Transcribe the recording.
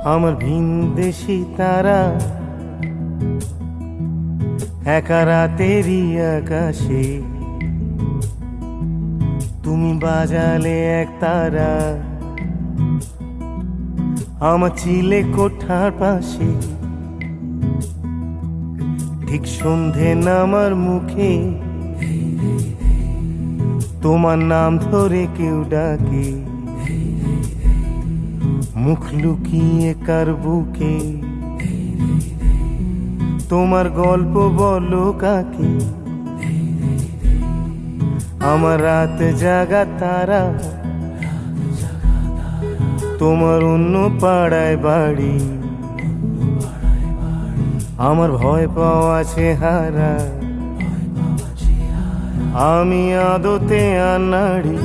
আমার ভিনদেশি তারা একা রাতেরই আকাশে তুমি বাজালে এক তারা আমার চিলে কোঠার পাশে ঠিক সন্ধে নামার মুখে তোমার নাম ধরে কেউ ডাকে মুখ লুকিয়ে কার বুকে তোমার গল্প বলো কাকে আমার রাত জাগা তারা তোমার অন্য পাড়ায় বাড়ি আমার ভয় পাওয়া চেহারা আমি আদতে আনাড়ি